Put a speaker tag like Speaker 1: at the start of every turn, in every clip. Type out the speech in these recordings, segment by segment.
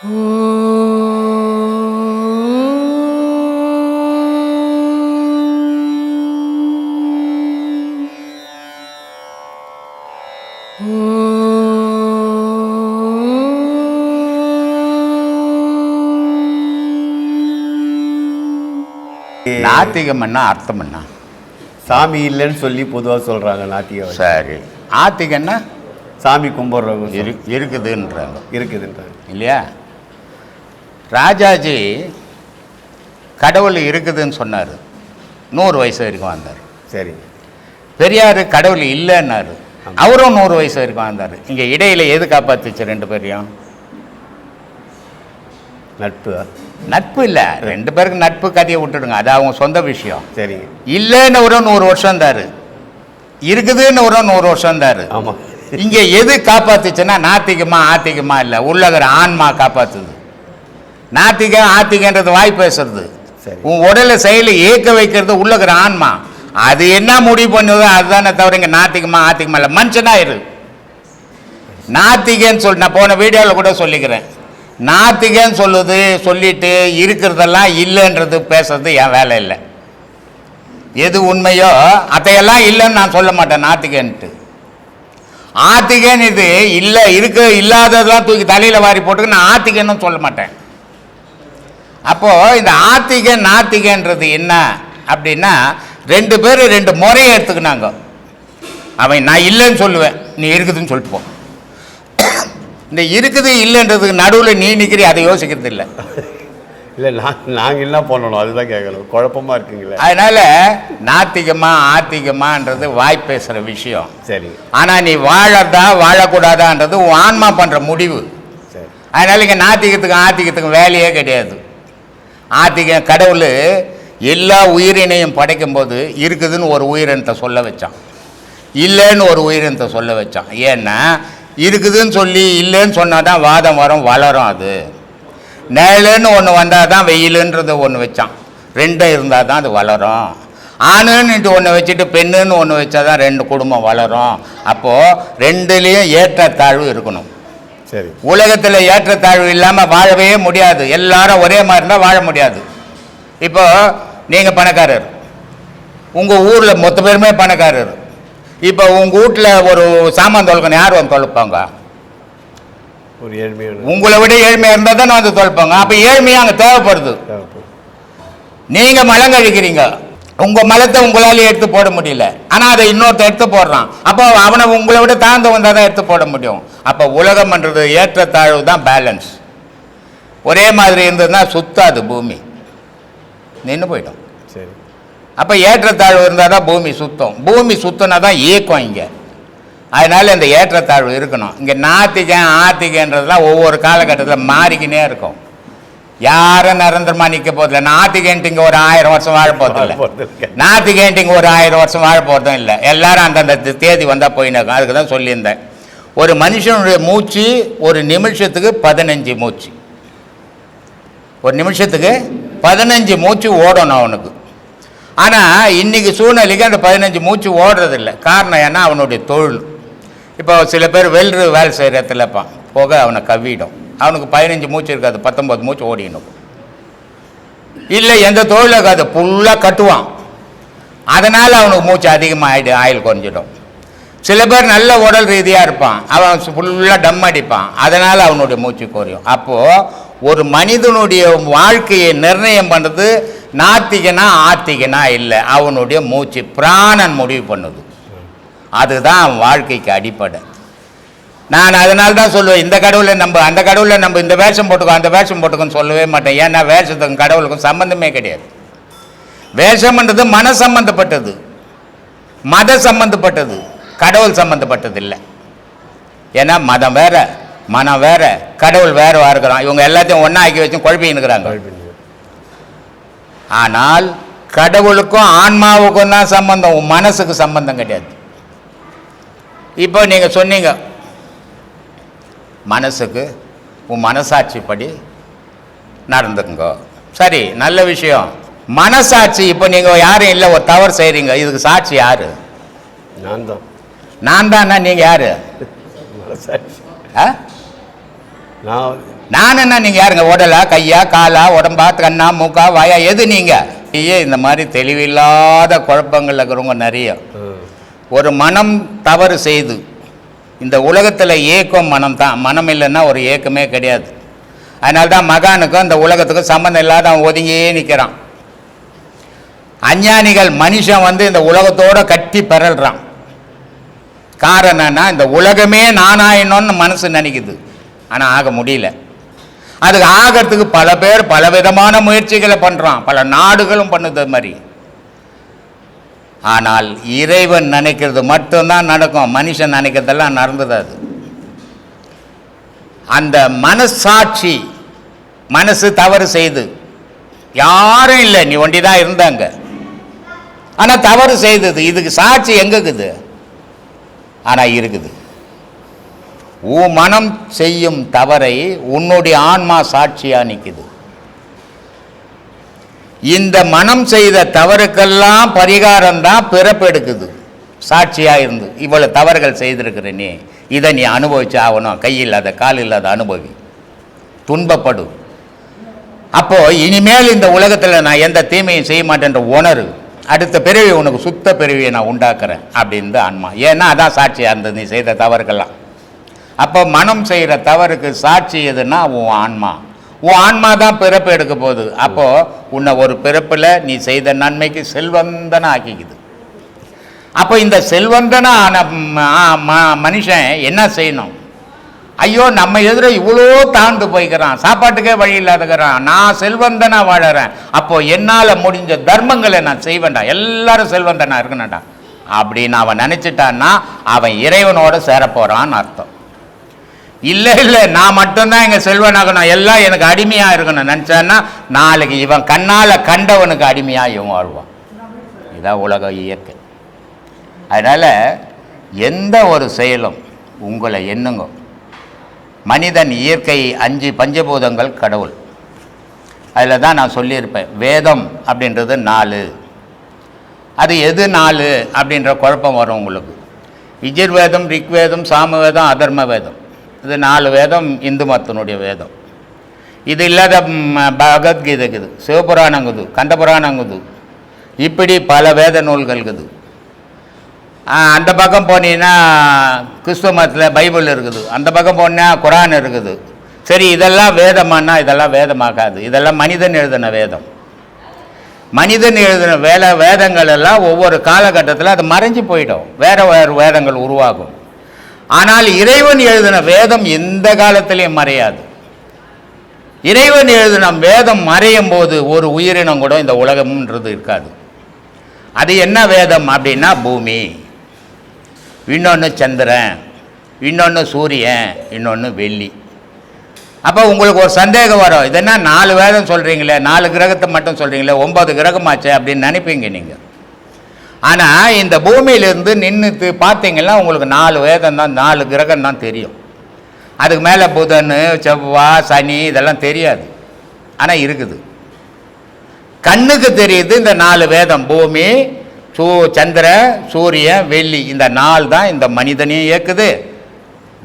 Speaker 1: நாத்திகம்னா அர்த்தம் என்ன?
Speaker 2: சாமி இல்லைன்னு சொல்லி பொதுவாக சொல்கிறாங்க நாத்திகம்.
Speaker 1: சரி, ஆத்திகன்னா
Speaker 2: சாமி கும்பிட்றவங்க
Speaker 1: இருக்குதுன்றாங்க.
Speaker 2: இருக்குதுன்றாங்க
Speaker 1: இல்லையா? ராஜாஜி கடவுள் இருக்குதுன்னு சொன்னார், 100 வயசு வரைக்கும் வந்தார்.
Speaker 2: சரி.
Speaker 1: பெரியார் கடவுள் இல்லைன்னாரு, அவரும் 100 வயசு வரைக்கும் வந்தார். இங்கே இடையில எது காப்பாற்றுச்சு 2 பேரையும்?
Speaker 2: நட்பு.
Speaker 1: நட்பு இல்லை, 2 பேருக்கு நட்பு கதையை விட்டுடுங்க, அது அவங்க சொந்த விஷயம்.
Speaker 2: சரி.
Speaker 1: இல்லைன்னு ஒரு 100 வருஷம் இருந்தார், இருக்குதுன்னு ஒரு 100 வருஷம் இருந்தார்.
Speaker 2: ஆமாம்.
Speaker 1: இங்கே எது காப்பாத்துச்சுன்னா நாத்திகமா ஆத்திகமா இல்லை, உள்ளகிற ஆன்மா காப்பாற்றுது. நாத்திகம் ஆத்திகன்றது வாய் பேசுறது, உன் உடலை செயலை ஏற்க வைக்கிறது உள்ளகிற ஆன்மா. அது என்ன முடிவு பண்ணுதோ அதுதானே தவிர இங்கே நாத்திகமா ஆத்திகமா இல்லை. மனுஷனாயிரு. நாத்திகன்னு சொல்லி நான் போன வீடியோவில் கூட சொல்லிக்கிறேன். நாத்திகன்னு சொல்லிட்டு இருக்கிறதெல்லாம் இல்லைன்றது பேசுறது என் வேலை இல்லை. எது உண்மையோ அதையெல்லாம் இல்லைன்னு நான் சொல்ல மாட்டேன் நாத்திகன்ட்டு. ஆத்திகன் இது இல்லை, இல்லாததெல்லாம் தூக்கி தலையில் வாரி போட்டுக்கு நான் ஆத்திகன்னு சொல்ல மாட்டேன். அப்போது இந்த ஆத்திகன் நாத்திகன்றது என்ன அப்படின்னா, 2 பேர் 2 முறையை எடுத்துக்கினாங்க. அவன் நான் இல்லைன்னு சொல்லுவேன், நீ இருக்குதுன்னு சொல்லிட்டு போ. இந்த இருக்குது இல்லைன்றதுக்கு நடுவில் நீ நிற்கிறீ, அதை யோசிக்கிறது இல்லை.
Speaker 2: இல்லை, நாங்கள் என்ன பண்ணணும் அதுதான் கேட்கணும், குழப்பமாக இருக்குங்களே.
Speaker 1: அதனால் நாத்திகமா ஆத்திகமான்றது வாய் பேசுகிற விஷயம்.
Speaker 2: சரி. ஆனால்
Speaker 1: நீ வாழறதா வாழக்கூடாதான்றது உன் ஆன்மா பண்ணுற முடிவு.
Speaker 2: சரி.
Speaker 1: அதனால் இங்கே ஆத்திகத்துக்கும் வேலையே கிடையாது. ஆத்திகம் கடவுள் எல்லா உயிரினையும் படைக்கும்போது இருக்குதுன்னு ஒரு உயிரினத்தை சொல்ல வச்சான், இல்லைன்னு ஒரு உயிரினத்தை சொல்ல வச்சான். ஏன்னா இருக்குதுன்னு சொல்லி இல்லைன்னு சொன்னால் தான் வாதம் வரும், வளரும். அது நிழலுன்னு ஒன்று வந்தால் தான் வெயிலுன்றது ஒன்று வச்சான். 2 இருந்தால் தான் அது வளரும். ஆணுன்னுட்டு ஒன்று வச்சுட்டு பெண்ணுன்னு ஒன்று வச்சா தான் 2 குடும்பம் வளரும். அப்போது 2லேயும் ஏற்றத்தாழ்வு இருக்கணும்.
Speaker 2: சரி.
Speaker 1: உலகத்தில் ஏற்றத்தாழ்வு இல்லாமல் வாழவே முடியாது. எல்லாரும் ஒரே மாதிரி இருந்தால் வாழ முடியாது. இப்போ நீங்கள் பணக்காரர், உங்கள் ஊரில் மொத்த பேருமே பணக்காரர். இப்போ உங்கள் வீட்டில் ஒரு சாமான் தொலைக்கணும், யார் வந்து தொலைப்பாங்க?
Speaker 2: ஒரு ஏழ்மையான,
Speaker 1: உங்களை விட ஏழ்மையாக இருந்தால் தானே வந்து தொலைப்பாங்க. அப்போ ஏழ்மையாக அங்கே தேவைப்படுது. நீங்கள் மலம் கழிக்கிறீங்க, உங்கள் மலத்தை உங்களால் எடுத்து போட முடியல, ஆனால் அதை இன்னொருத்த எடுத்து போடுறான். அப்போ அவனை உங்களை விட தாழ்ந்து வந்தால் தான் எடுத்து போட முடியும். அப்போ உலகம்ன்றது ஏற்றத்தாழ்வு தான் பேலன்ஸ். ஒரே மாதிரி இருந்ததுன்னா சுத்தாது, பூமி நின்று போயிடும்.
Speaker 2: சரி.
Speaker 1: அப்போ ஏற்றத்தாழ்வு இருந்தால் தான் பூமி சுத்தம். பூமி சுத்தனா தான் இயக்கம் இங்கே. அதனால் இந்த ஏற்றத்தாழ்வு இருக்கணும். இங்கே நாத்திகன் ஆத்திகன்றதுலாம் ஒவ்வொரு காலகட்டத்தில் மாறிக்கினே இருக்கும். யாரும் நிரந்தரமாக நிற்க போதில்லை. நாத்திகன்ட்டு இங்கே ஒரு 1000 வருஷம் வாழ போகிறதில்லை, நாத்திகன்ட்டு இங்கே ஒரு 1000 வருஷம் வாழ போகிறதும் இல்லை. எல்லாரும் அந்தந்த தேதி வந்தால் போயின்னு. அதுக்கு தான் சொல்லியிருந்தேன், ஒரு மனுஷனுடைய மூச்சு ஒரு நிமிஷத்துக்கு 15 மூச்சு. ஒரு நிமிஷத்துக்கு 15 மூச்சு ஓடணும் அவனுக்கு. ஆனால் இன்றைக்கி சூழ்நிலைக்கு அந்த 15 மூச்சு ஓடுறதில்லை. காரணம் ஏன்னா அவனுடைய தொழில். இப்போ சில பேர் வெல்று வேலை செய்கிற இடத்துல போக அவனை கவ்விடும். அவனுக்கு 15 மூச்சு இருக்காது, 19 மூச்சு ஓடிடணும். இல்லை எந்த தொழில் இருக்காது, ஃபுல்லாக கட்டுவான். அதனால் அவனுக்கு மூச்சு அதிகமாக ஆயில் குறைஞ்சிடும். சில பேர் நல்ல உடல் ரீதியாக இருப்பான், அவன் ஃபுல்லாக டம் அடிப்பான், அதனால் அவனுடைய மூச்சு குறையும். அப்போது ஒரு மனிதனுடைய வாழ்க்கையை நிர்ணயம் பண்ணுறது நாத்திகனா ஆத்திகனா இல்லை, அவனுடைய மூச்சு பிராணன் முடிவு பண்ணுது. அதுதான் அவன் வாழ்க்கைக்கு அடிப்படை. நான் அதனால தான் சொல்லுவேன், இந்த கடவுளை நம்ப அந்த கடவுளை நம்ப, இந்த வேஷம் போட்டுக்கோ அந்த வேஷம் போட்டுக்கோன்னு சொல்லவே மாட்டேன். ஏன்னா வேஷத்துக்கும் கடவுளுக்கும் சம்மந்தமே கிடையாது. வேஷம்ன்றது மன சம்பந்தப்பட்டது, மத சம்பந்தப்பட்டது, கடவுள் சம்பந்தப்பட்டது இல்லை. ஏன்னா மதம் வேற, மனம் வேற, கடவுள் வேற இருக்கிறான். இவங்க எல்லாத்தையும் ஒன்றா ஆக்கி வச்சு குழப்பின்னுக்கிறாங்க. ஆனால் கடவுளுக்கும் ஆன்மாவுக்கும் தான் சம்பந்தம், உன் மனசுக்கு சம்பந்தம் கிடையாது. இப்போ நீங்கள் சொன்னீங்க மனசுக்கு உன் மனசாட்சிப்படி நடந்துக்குங்க, சரி, நல்ல விஷயம். மனசாட்சி, இப்போ நீங்கள் யாரும் இல்லை, ஒரு தவறு செய்கிறீங்க, இதுக்கு சாட்சி யாரு?
Speaker 2: நான் தான்.
Speaker 1: நான் தானா? நீங்கள் யாரு?
Speaker 2: மனசாட்சி. நான்
Speaker 1: என்ன நீங்கள் யாருங்க? உடலா, கையா, காலா, உடம்பா, கண்ணா, மூக்கா, வாயா, எது நீங்கள்? இந்த மாதிரி தெளிவில்லாத குழப்பங்கள் இருக்கிறவங்க நிறைய. ஒரு மனம் தவறு செய்து இந்த உலகத்தில் ஏக்கம் மனம் தான். மனம் இல்லைன்னா ஒரு ஏக்கமே கிடையாது. அதனால தான் மகானுக்கும் இந்த உலகத்துக்கும் சம்மந்தம் இல்லாத அவன் ஒதுங்கியே நிற்கிறான். அஞ்ஞானிகள் மனுஷன் இந்த உலகத்தோடு கட்டி பெறல்றான். காரணம்னா இந்த உலகமே நானாயினோன்னு மனசு நினைக்குது. ஆனால் ஆக முடியல. அதுக்கு ஆகிறதுக்கு பல பேர் பலவிதமான முயற்சிகளை பண்ணுறான். பல நாடுகளும் பண்ணுது மாதிரி. ஆனால் இறைவன் நினைக்கிறது மட்டும்தான் நடக்கும். மனுஷன் நினைக்கிறதெல்லாம் நடந்தது. அது அந்த மனசாட்சி மனசு தவறு செய்து யாரும் இல்லை, நீ ஒண்டி தான் இருந்தாங்க. ஆனால் தவறு செய்தது. இதுக்கு சாட்சி எங்கே இருக்குது? ஆனால் இருக்குது. உன் மனம் செய்யும் தவறை உன்னுடைய ஆன்மா சாட்சியாக நிற்குது. இந்த மனம் செய்த தவறுக்கெல்லாம் பரிகாரம் தான் பிறப்பெடுக்குது. சாட்சியாக இருந்து இவ்வளவு தவறுகள் செய்திருக்கிறேனே, இதை நீ அனுபவிச்சு ஆகணும். கை இல்லாத கால் இல்லாத அனுபவி, துன்பப்படும். அப்போ இனிமேல் இந்த உலகத்தில் நான் எந்த தீமையும் செய்ய மாட்டேன்ற உணர்வு. அடுத்த பிறவி உனக்கு சுத்த பிறவியை நான் உண்டாக்குறேன் அப்படின்னு ஆன்மா. ஏன்னா அதான் சாட்சியாக இருந்தது நீ செய்த தவறுக்கெல்லாம். அப்போ மனம் செய்கிற தவறுக்கு சாட்சி எதுன்னா உன் ஆன்மா. உன் ஆன்மா தான் பிறப்பு எடுக்க போகுது. அப்போது உன்னை ஒரு பிறப்பில் நீ செய்த நன்மைக்கு செல்வந்தனை ஆக்கிக்குது. அப்போ இந்த செல்வந்தனான மனுஷன் என்ன செய்யணும்? ஐயோ, நம்ம எதிர இவ்வளோ தாழ்ந்து போய்க்கிறான், சாப்பாட்டுக்கே வழி இல்லாதக்கிறான், நான் செல்வந்தனா வாழறேன், அப்போ என்னால் முடிஞ்ச தர்மங்களை நான் செய்வேன்டா, எல்லாரும் செல்வந்தனா இருக்கணும்டா அப்படின்னு அவன் நினச்சிட்டான்னா அவன் இறைவனோட சேரப்போகிறான்னு அர்த்தம். இல்லை நான் மட்டும்தான் எங்கள் செல்வனாகணும், எல்லாம் எனக்கு அடிமையாக இருக்கணும் நினச்சான்னா நாளைக்கு இவன் கண்ணால் கண்டவனுக்கு அடிமையாக இவன் வாழ்வான். இதான் உலக இயற்கை. அதனால் எந்த ஒரு செயலும் உங்களை எண்ணுங்க. மனிதன் இயற்கை 5 பஞ்சபூதங்கள் கடவுள். அதில் தான் நான் சொல்லியிருப்பேன், வேதம் அப்படின்றது 4. அது எது 4 அப்படின்ற குழப்பம் வரும் உங்களுக்கு. யஜுர்வேதம், ரிக்வேதம், சாமவேதம், அதர்ம வேதம். இது 4 வேதம் இந்து மதத்தினுடைய வேதம். இது இல்லாத பகவத்கீதைக்குது, சிவபுராணங்குது, கண்டபுராணங்குது, இப்படி பல வேத நூல்கள் இருக்குது. அந்த பக்கம் போனீங்கன்னா கிறிஸ்துவ மதத்தில் பைபிள் இருக்குது, அந்த பக்கம் போனால் குரான் இருக்குது. சரி, இதெல்லாம் வேதமானா இதெல்லாம் வேதமாகாது. இதெல்லாம் மனிதன் எழுதின வேதம். மனிதன் எழுதின வேதங்கள் எல்லாம் ஒவ்வொரு காலகட்டத்தில் அது மறைஞ்சு போயிடும், வேறு வேறு வேதங்கள் உருவாகும். ஆனால் இறைவன் எழுதின வேதம் எந்த காலத்திலையும் மறையாது. இறைவன் எழுதின வேதம் மறையும் போது ஒரு உயிரினம் கூட இந்த உலகம்ன்றது இருக்காது. அது என்ன வேதம் அப்படின்னா பூமி, இன்னொன்று சந்திரன், இன்னொன்று சூரியன், இன்னொன்று வெள்ளி. அப்போ உங்களுக்கு ஒரு சந்தேகம் வரும், இதென்னா 4 வேதம் சொல்கிறீங்களே, 4 கிரகத்தை மட்டும் சொல்கிறீங்களே, 9 கிரகமாச்சு அப்படின்னு நினைப்பீங்க நீங்கள். ஆனால் இந்த பூமியிலேருந்து நின்று பார்த்தீங்கன்னா உங்களுக்கு 4 வேதம் தான், 4 கிரகம் தான் தெரியும். அதுக்கு மேலே புதன், செவ்வாய், சனி இதெல்லாம் தெரியாது. ஆனால் இருக்குது, கண்ணுக்கு தெரியுது இந்த 4 வேதம். பூமி, சந்திரன், சூரியன், வெள்ளி, இந்த 4 தான் இந்த மனிதனையும் இயக்குது,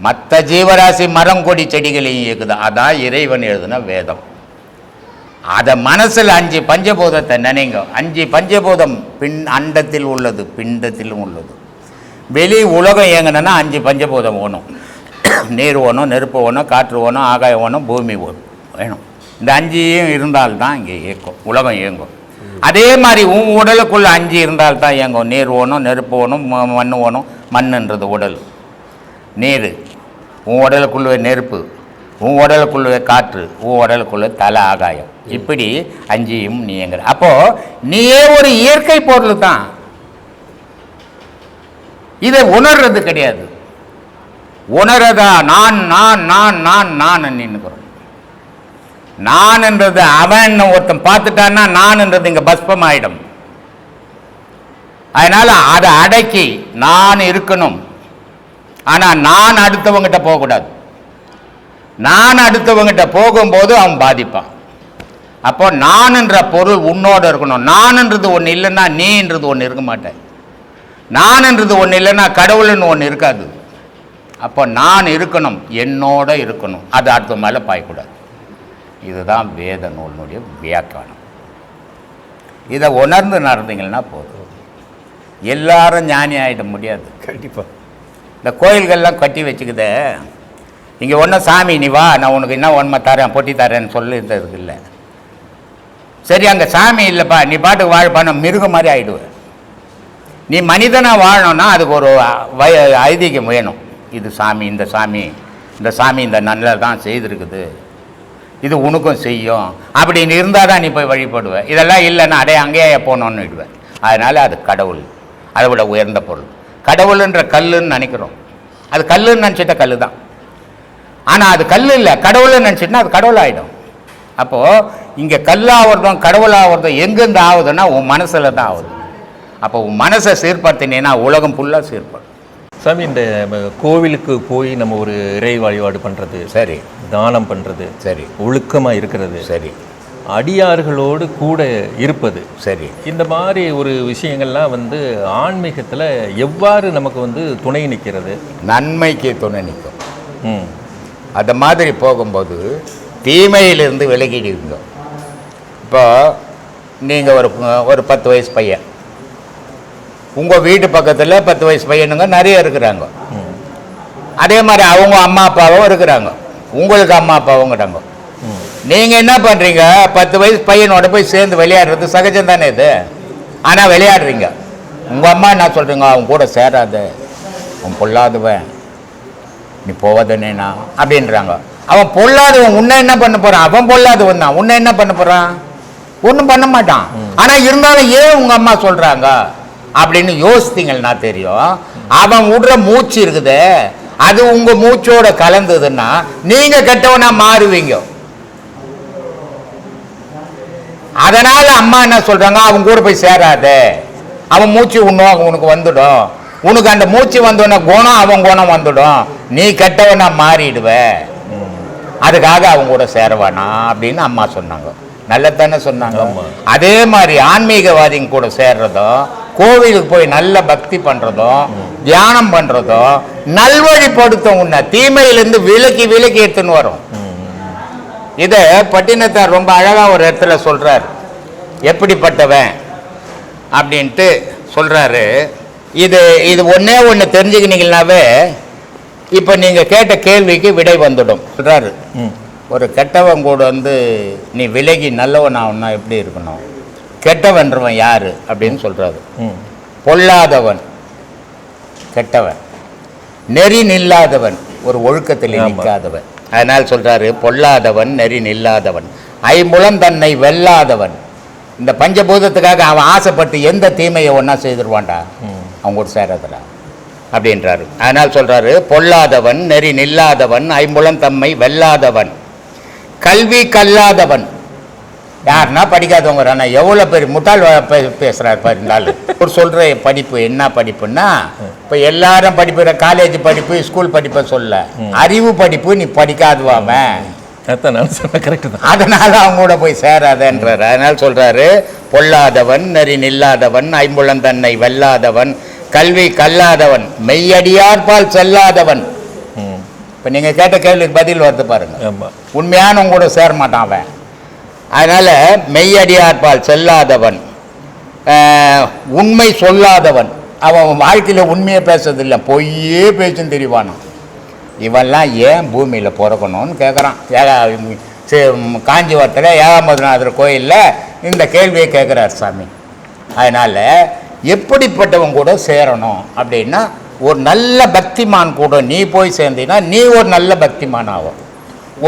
Speaker 1: மற்ற ஜீவராசி மரம் கொடி செடிகளையும் இயக்குது. அதான் இறைவன் எழுதின வேதம். அதை மனசில் 5 பஞ்சபூதத்தை நினைங்க. 5 பஞ்சபூதம் அண்டத்தில் உள்ளது, பிண்டத்திலும் உள்ளது. வெளி உலகம் இயங்கணுன்னா 5 பஞ்சபூதம் வேணும். நீர் வேணும், நெருப்பு வேணும், காற்று வேணும், ஆகாயம் வேணும், பூமி வேணும். இந்த 5 இருந்தால்தான் இங்கே இயக்கும், உலகம் இயங்கும். அதே மாதிரி உன் உடலுக்குள்ள 5 இருந்தால்தான் இயங்கும். நீர் வேணும், நெருப்பு வேணும், மண் வேணும். மண்ணுன்றது உடல், நீர், உன் உடலுக்குள்ளே நெருப்பு, உன் உடலுக்குள்ளே காற்று, உன் உடலுக்குள்ளே தலை ஆகாயம். இப்படி 5யும் நீ இயங்குற. அப்போது நீயே ஒரு இயற்கை பொருள் தான். இதை உணர்றது கிடையாது. உணரதா நான் நான் நான் நான் நான் நின்னுக்கிறோம். நான் என்றது அவன் ஒருத்தன் பார்த்துட்டான்னா நான் என்றது இங்கே பஸ்பம் ஆயிடும். அதனால அதை அடக்கி நான் இருக்கணும். ஆனால் நான் அடுத்தவங்கிட்ட போகக்கூடாது. நான் அடுத்தவங்கிட்ட போகும்போது அவன் பாதிப்பான். அப்போ நான் என்ற பொருள் உன்னோடு இருக்கணும். நான் என்றது ஒன்று இல்லைன்னா நீன்றது ஒன்று இருக்க மாட்டேன். நான் என்றது ஒன்று இல்லைன்னா கடவுள்னு ஒன்று இருக்காது. அப்போ நான் இருக்கணும், என்னோட இருக்கணும், அது அடுத்த மேலே பாயக்கூடாது. இதுதான் வேத நூலினுடைய வியாக்கியானம். இதை உணர்ந்து நடந்தீங்கன்னா போதும். எல்லாரும் ஞானி ஆகிட முடியாது.
Speaker 2: கண்டிப்பாக.
Speaker 1: இந்த கோயில்கள்லாம் கட்டி வச்சுக்குதே, இங்கே ஒன்றும் சாமி நீ வா நான் உனக்கு என்ன ஒன்மை தரேன் பொட்டி தரேன்னு சொல்லியிருந்ததுக்கு இல்லை. சரி அங்கே சாமி இல்லைப்பா, நீ பாட்டுக்கு வாழ்ப்பான மிருகம் மாதிரி ஆகிடுவேன். நீ மனிதனாக வாழணும்னா அதுக்கு ஒரு ஐதீகம் வேணும். இது சாமி, இந்த சாமி இந்த நல்லது தான் செய்திருக்குது, இது உனக்கும் செய்யும் அப்படின்னு இருந்தால் தான் நீ போய் வழிபடுவேன். இதெல்லாம் இல்லைன்னா அடைய அங்கேயே போகணுன்னு விடுவேன். அதனால் அது கடவுள், அதை விட உயர்ந்த பொருள். கடவுளுன்ற கல்லுன்னு நினைக்கிறோம், அது கல்லுன்னு நினச்சிட்டா கல் தான். ஆனால் அது கல் இல்லை, கடவுள்னு நினச்சிட்டுனா அது கடவுள் ஆகிடும். அப்போது இங்கே கல்லாகிறதும் கடவுளாகிறதும் எங்கேருந்து ஆகுதுன்னா உன் மனசில் தான் ஆகுது. அப்போ உன் மனசை சீர்படுத்தினேன்னா உலகம் ஃபுல்லாக சீர்படும்.
Speaker 3: சாமி, இந்த கோவிலுக்கு போய் நம்ம ஒரு இறை வழிபாடு பண்ணுறது
Speaker 1: சரி,
Speaker 3: தானம் பண்ணுறது
Speaker 1: சரி,
Speaker 3: ஒழுக்கமாக இருக்கிறது
Speaker 1: சரி,
Speaker 3: அடியார்களோடு கூட இருப்பது
Speaker 1: சரி,
Speaker 3: இந்த மாதிரி ஒரு விஷயங்கள்லாம் வந்து ஆன்மீகத்தில் எவ்வாறு நமக்கு வந்து துணை நிற்கிறது?
Speaker 1: நன்மைக்கு துணை நிற்கும்.
Speaker 3: ம்.
Speaker 1: அது மாதிரி போகும்போது தீமையிலிருந்து விலகிடுவீங்க. இப்போ நீங்கள் ஒரு 10 வயசு பையன், உங்கள் வீட்டு பக்கத்தில் 10 வயசு பையனுங்க நிறைய இருக்கிறாங்க. அதே மாதிரி அவங்க அம்மா அப்பாவும் இருக்கிறாங்க, உங்களுக்கு அம்மா அப்பாவுங்கிறாங்க. நீங்கள் என்ன பண்ணுறீங்க, 10 வயசு பையனோட போய் சேர்ந்து விளையாடுறது சகஜம் தானே இது. ஆனால் விளையாடுறீங்க, உங்கள் அம்மா என்ன சொல்கிறீங்க, அவன் கூட சேராத, அவன் பொல்லாதவன், நீ போவதனேனா அப்படின்றாங்க. அவன் பொல்லாதவன், உன்னை என்ன பண்ண போகிறான்? அவன் பொல்லாதவன் தான், உன்னை என்ன பண்ண போகிறான்? ஒன்றும் பண்ண மாட்டான். ஆனால் இருந்தாலும் ஏன் உங்கள் அம்மா சொல்கிறாங்க அப்படின்னு யோசித்தீங்கன்னா தெரியும். அவன் விடுற மூச்சு இருக்குது, அது உங்கள் மூச்சோட கலந்ததுன்னா நீங்கள் கெட்டவனா மாறுவீங்க. அதனால அம்மா என்ன சொல்றாங்க, அவன் கூட போய் சேராத, அவன் மூச்சு உனக்கு வந்துடும், உனக்கு அந்த மூச்சு வந்தோன்னா குணம் அவன் குணம் வந்துடும், நீ கெட்டவனா மாறிடுவ, அதுக்காக அவங்க கூட சேரவானா அப்படின்னு அம்மா சொன்னாங்க. நல்லதானே சொன்னாங்க. அதே மாதிரி ஆன்மீகவாதிங்க கூட சேர்றதும், கோவிலுக்கு போய் நல்ல பக்தி பண்றதும், தியானம் பண்றதும் நல்வழிப்படுத்தும். உன்னை தீமையிலிருந்து விலக்கி எடுத்துன்னு வரும். இதை பட்டினத்தார் ரொம்ப அழகா ஒரு இடத்துல சொல்றார், எப்படிப்பட்டவன் அப்படின்ட்டு சொல்றாரு. இது ஒன்னே ஒன்று தெரிஞ்சுக்கினீங்கன்னாவே இப்போ நீங்கள் கேட்ட கேள்விக்கு விடை வந்துடும். சொல்றாரு, ஒரு கெட்டவன் கூட வந்து நீ விலகி நல்லவன் ஆகுனா எப்படி இருக்கணும்? கெட்டவன்றவன் யாரு அப்படின்னு சொல்றாரு. பொல்லாதவன் கெட்டவன், நெறி நில்லாதவன் ஒரு ஒழுக்கத்தில் நிற்காதவன். அதனால் சொல்றாரு, பொல்லாதவன், நெறி நில்லாதவன், ஐம்புலன் தன்னை வெல்லாதவன். இந்த பஞ்சபூதத்துக்காக அவன் ஆசைப்பட்டு எந்த தீமையை ஒன்றா செய்திருவான்டா, அவங்க கூட சேராதடா அப்படின்றாரு. அதனால் சொல்றாரு, பொல்லாதவன், நெறி நில்லாதவன், ஐம்புலன் தம்மை வெல்லாதவன், கல்வி கல்லாதவன். யாருன்னா படிக்காதவங்க. ஆனால் எவ்வளோ பேர் முட்டாள் பேசுகிறார் பாருங்கள். ஒரு சொல்கிற படிப்பு என்ன படிப்புன்னா, இப்போ எல்லாரும் படிப்புற காலேஜ் படிப்பு ஸ்கூல் படிப்பை சொல்ல, அறிவு படிப்பு நீ படிக்காதுவாமன், அதனால அவங்க கூட போய் சேராதன்றார். அதனால் சொல்கிறாரு, பொல்லாதவன், நெறி நில்லாதவன், ஐம்புலன் தன்னை வெல்லாதவன், கல்வி கல்லாதவன், மெய்யடியார்பால் செல்லாதவன். இப்போ நீங்கள் கேட்ட கேள்விக்கு பதில் வருது பாருங்க. உண்மையானவங்க கூட சேர மாட்டான் அவன். அதனால் மெய்யடியார்பால் செல்லாதவன், உண்மை சொல்லாதவன், அவன் வாழ்க்கையில் உண்மையை பேசுறதில்லை, பொய்யே பேச்சுன்னு தெரிவானான். இவெல்லாம் ஏன் பூமியில் பிறக்கணும்னு கேட்குறான். காஞ்சிபுரத்தில் ஏகாம்பரநாதர் கோயிலில் இந்த கேள்வியை கேட்குறார் சாமி. அதனால் எப்படிப்பட்டவன் கூட சேரணும் அப்படின்னா, ஒரு நல்ல பக்திமான் கூட நீ போய் சேர்ந்தீங்கன்னா நீ ஒரு நல்ல பக்திமான் ஆகும்.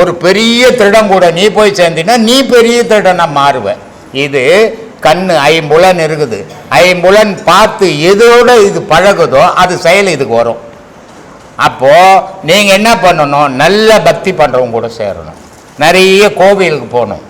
Speaker 1: ஒரு பெரிய திருடன் கூட நீ போய் சேர்ந்தீங்கன்னா நீ பெரிய திருடனாக மாறுவ. இது கண்ணு ஐம்புலன் இருக்குது, ஐம்புலன் பார்த்து எதோட இது பழகுதோ அது செயல் இதுக்கு வரும். அப்போது நீங்கள் என்ன பண்ணணும், நல்ல பக்தி பண்ணுறவங்க கூட சேரணும், நிறைய கோவிலுக்கு போகணும்,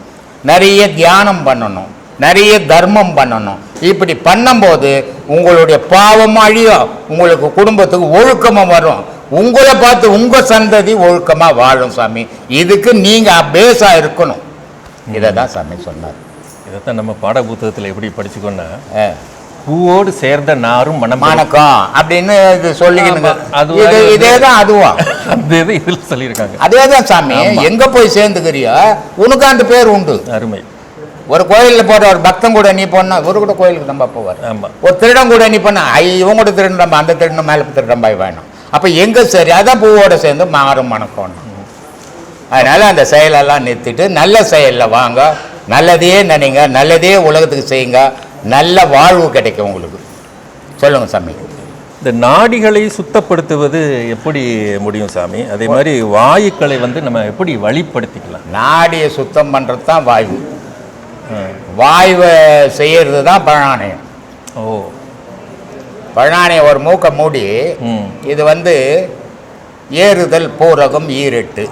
Speaker 1: நிறைய தியானம் பண்ணணும், நிறைய தர்மம் பண்ணணும். இப்படி பண்ணும்போது உங்களுடைய பாவம் அழியும், உங்களுக்கு குடும்பத்துக்கு ஒழுக்கமாக வரும், உங்களை பார்த்து உங்கள் சந்ததி ஒழுக்கமாக வாழும் சாமி. இதுக்கு நீங்கள் பேஸாக இருக்கணும். இதை தான் சாமி சொன்னார்.
Speaker 3: இதைத்தான் நம்ம பாட புத்தகத்தில் எப்படி படிச்சுக்கோன்னா, பூவோடு சேர்ந்த நாரும் மனம்
Speaker 1: மணக்கம் அப்படின்னு இது சொல்லிக்கணுங்க.
Speaker 3: அது
Speaker 1: இதே தான் அதுவும்
Speaker 3: அந்த இது இதில் சொல்லியிருக்காங்க.
Speaker 1: அதே தான் சாமி. எங்க போய் சேர்ந்துக்கிறியோ உனக்கு அந்த பேர் உண்டு.
Speaker 3: அருமை.
Speaker 1: ஒரு கோயிலில் போற ஒரு பக்தன் கூட நீ போனா ஒரு கூட கோயிலுக்கு நம்ம போவார்.
Speaker 3: ஆமாம்.
Speaker 1: ஒரு திருடம் கூட நீ பண்ண இவங்க கூட திருடன் நம்ம அந்த திருடன் மேலே திருடன் பாய் வேணும். அப்போ எங்கே சரி அதான் பூவோட சேர்ந்து மாறும் மணக்கம். அதனால அந்த செயலெல்லாம் நிறுத்திட்டு நல்ல செயலில் வாங்க, நல்லதே நினைங்க, நல்லதே உலகத்துக்கு செய்யுங்க, நல்ல வாழ்வு கிடைக்கும் உங்களுக்கு. சொல்லுங்க சாமி.
Speaker 3: இந்த நாடிகளை சுத்தப்படுத்துவது எப்படி முடியும் சாமி? அதே மாதிரி வாயுக்களை வந்து நம்ம எப்படி வழிப்படுத்திக்கலாம்?
Speaker 1: நாடியை சுத்தம் பண்ணுறது தான் வாயு. வாயுவை செய்யறது தான் பிராணாயாமம்.
Speaker 3: ஓ,
Speaker 1: பிராணாயாமம் ஒரு மூக்கை மூடி இது வந்து ஏறுதல் பூரகம் ஈரெட்டு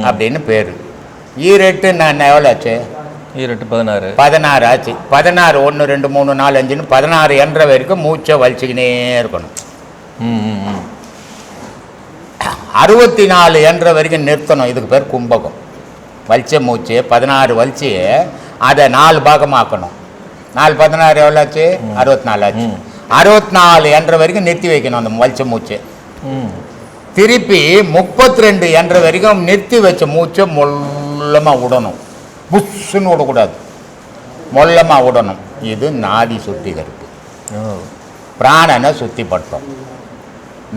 Speaker 1: அப்படின்னு பேர். ஈரெட்டு நான் எவ்வளோ ஆச்சு?
Speaker 3: ஈரெட்டு 16.
Speaker 1: 16 ஆச்சு. 16 1 2 3 4 5ன்னு 16 என்ற வரைக்கும் மூச்சை வலிச்சுக்கினே இருக்கணும். 64 என்ற வரைக்கும் நிறுத்தணும். இதுக்கு பேர் கும்பகம். வலிச்ச மூச்சு 16 வலிச்சு அதை 4 பாகமாக்கணும். 4 16 எவ்வளோ ஆச்சு? 64 ஆச்சு. 64 என்ற வரைக்கும் நிறுத்தி வைக்கணும் அந்த வலிச்ச மூச்சு. திருப்பி 32 என்ற வரைக்கும் நிறுத்தி வச்ச மூச்சை மொல்லமாக விடணும். புஷ்ஷுன்னு விடக்கூடாது, மொல்லமாக விடணும். இது நாடி சுத்திகரிப்பு. பிராணனை சுத்திப்படுத்தும்.